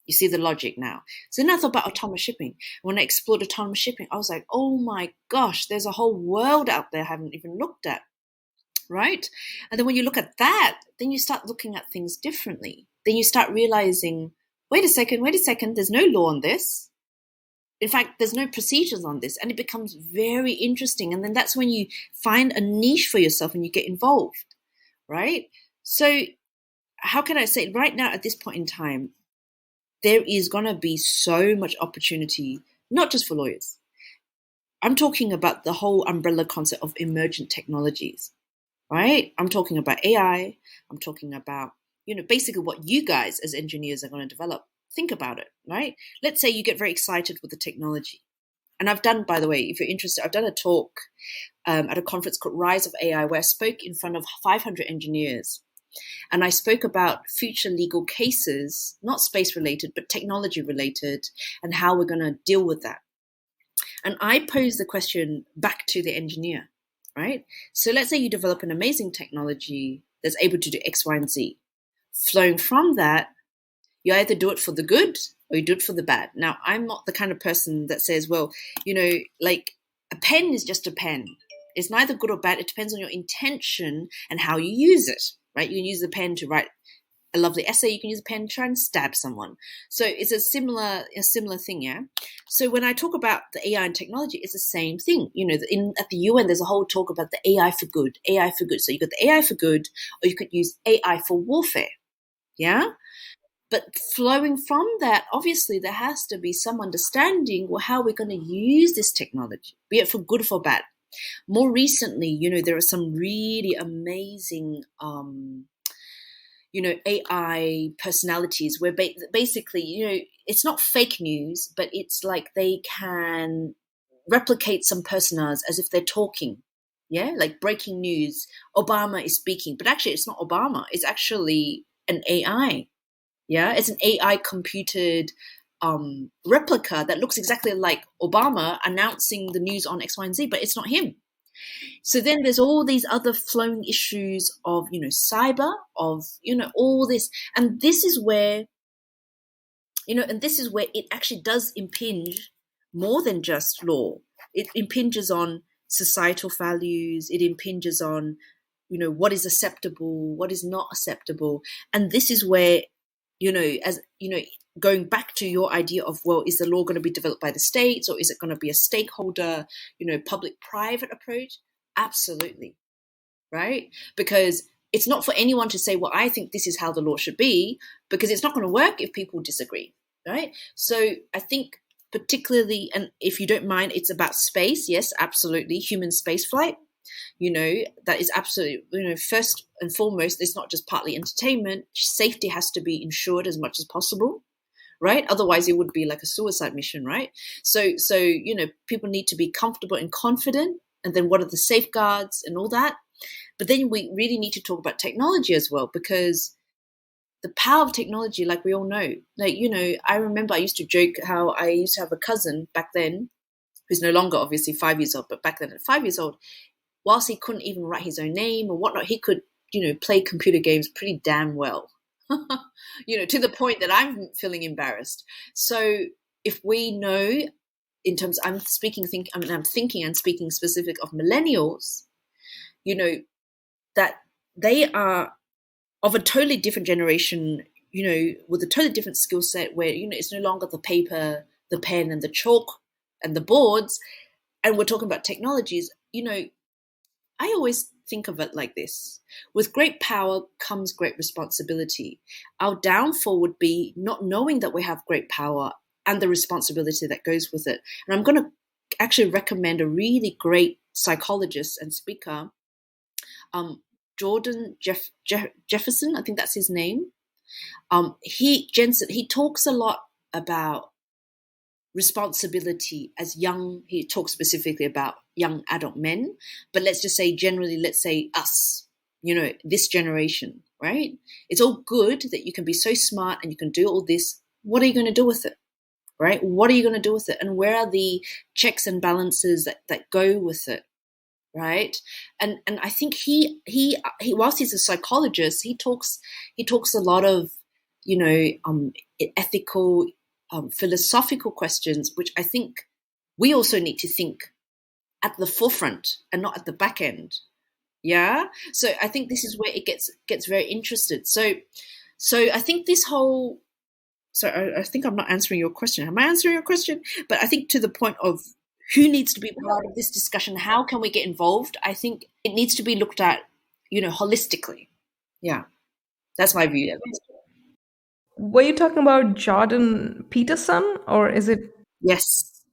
You see the logic now. So then I thought about autonomous shipping. When I explored autonomous shipping, I was like, oh my gosh, there's a whole world out there I haven't even looked at, right? And then when you look at that, then you start looking at things differently. Then you start realizing, wait a second, there's no law on this. In fact, there's no procedures on this, and it becomes very interesting. And then that's when you find a niche for yourself and you get involved, right? So how can I say, right now at this point in time, there is going to be so much opportunity, not just for lawyers. I'm talking about the whole umbrella concept of emergent technologies, right? I'm talking about AI. I'm talking about, basically what you guys as engineers are going to develop. Think about it, right? Let's say you get very excited with the technology. And I've done, by the way, if you're interested, I've done a talk at a conference called Rise of AI, where I spoke in front of 500 engineers. And I spoke about future legal cases, not space related, but technology related, and how we're going to deal with that. And I posed the question back to the engineer, right? So let's say you develop an amazing technology that's able to do X, Y, and Z. Flowing from that, you either do it for the good or you do it for the bad. Now, I'm not the kind of person that says, well, like a pen is just a pen. It's neither good or bad. It depends on your intention and how you use it, right? You can use the pen to write a lovely essay. You can use a pen to try and stab someone. So it's a similar thing, yeah? So when I talk about the AI and technology, it's the same thing. At the UN, there's a whole talk about the AI for good, AI for good. So you got the AI for good, or you could use AI for warfare, yeah? But flowing from that, obviously, there has to be some understanding of how we're going to use this technology, be it for good or for bad. More recently, there are some really amazing, AI personalities where basically, it's not fake news, but it's like they can replicate some personas as if they're talking. Yeah, like breaking news, Obama is speaking, but actually it's not Obama. It's actually an AI. Yeah, it's an AI computed replica that looks exactly like Obama announcing the news on X, Y, and Z, but it's not him. So then there's all these other flowing issues of, cyber, of, all this. And this is where, it actually does impinge more than just law. It impinges on societal values. It impinges on, what is acceptable, what is not acceptable. And this is where, going back to your idea of, well, is the law going to be developed by the states, or is it going to be a stakeholder, public-private approach? Absolutely, right? Because it's not for anyone to say, well, I think this is how the law should be, because it's not going to work if people disagree, right? So I think particularly, and if you don't mind, it's about space. Yes, absolutely. Human space flight. That is absolutely, first and foremost, it's not just partly entertainment. Safety has to be ensured as much as possible, right? Otherwise it would be like a suicide mission, right? So, people need to be comfortable and confident. And then what are the safeguards and all that? But then we really need to talk about technology as well, because the power of technology, like we all know, I remember I used to joke how I used to have a cousin back then, who's no longer obviously 5 years old, but back then at 5 years old, whilst he couldn't even write his own name or whatnot, he could, play computer games pretty damn well, to the point that I'm feeling embarrassed. So if we know, in terms, I'm thinking and speaking specific of millennials, that they are of a totally different generation, with a totally different skill set where, it's no longer the paper, the pen and the chalk and the boards. And we're talking about technologies, I always think of it like this. With great power comes great responsibility. Our downfall would be not knowing that we have great power and the responsibility that goes with it. And I'm going to actually recommend a really great psychologist and speaker, Jordan Jefferson, I think that's his name. He talks a lot about responsibility as young. He talks specifically about young adult men, but let's just say generally, let's say us, this generation, right? It's all good that you can be so smart and you can do all this. What are you going to do with it, right? What are you going to do with it? And where are the checks and balances that go with it, right? And I think he whilst he's a psychologist, he talks a lot of ethical, philosophical questions, which I think we also need to think at the forefront and not at the back end. Yeah. So I think this is where it gets very interested. So I think this whole. So I think I'm not answering your question. Am I answering your question? But I think to the point of who needs to be part of this discussion, how can we get involved? I think it needs to be looked at, holistically. Yeah, that's my view. Were you talking about Jordan Peterson, or is it? Yes.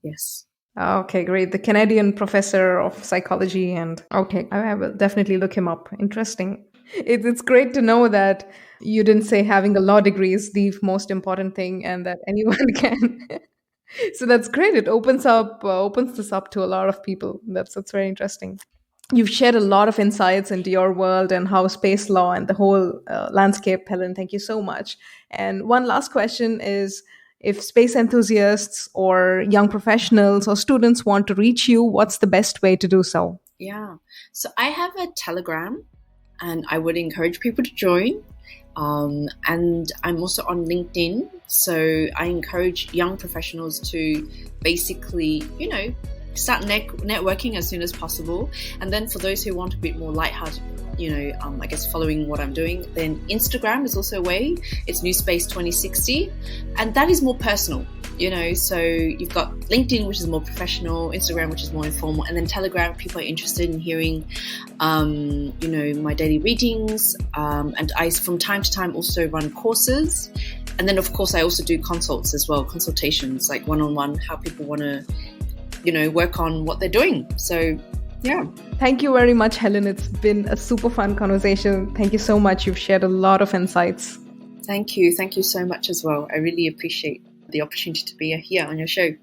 Okay, great. The Canadian professor of psychology. And okay, I will definitely look him up. Interesting. It's great to know that you didn't say having a law degree is the most important thing and that anyone can. So that's great. It opens this up to a lot of people. That's very interesting. You've shared a lot of insights into your world and how space law and the whole landscape, Helen. Thank you so much. And one last question is, if space enthusiasts or young professionals or students want to reach you, what's the best way to do so? Yeah. So I have a Telegram, and I would encourage people to join. And I'm also on LinkedIn. So I encourage young professionals to basically, start networking as soon as possible. And then for those who want a bit more lighthearted, I guess following what I'm doing, then Instagram is also a way. It's newspace 2060. And that is more personal, so you've got LinkedIn, which is more professional, Instagram, which is more informal, and then Telegram, people are interested in hearing, my daily readings. And I, from time to time, also run courses. And then, of course, I also do consults as well, consultations, like one-on-one, how people want to, work on what they're doing. So, yeah. Thank you very much, Helen. It's been a super fun conversation. Thank you so much. You've shared a lot of insights. Thank you. Thank you so much as well. I really appreciate the opportunity to be here on your show.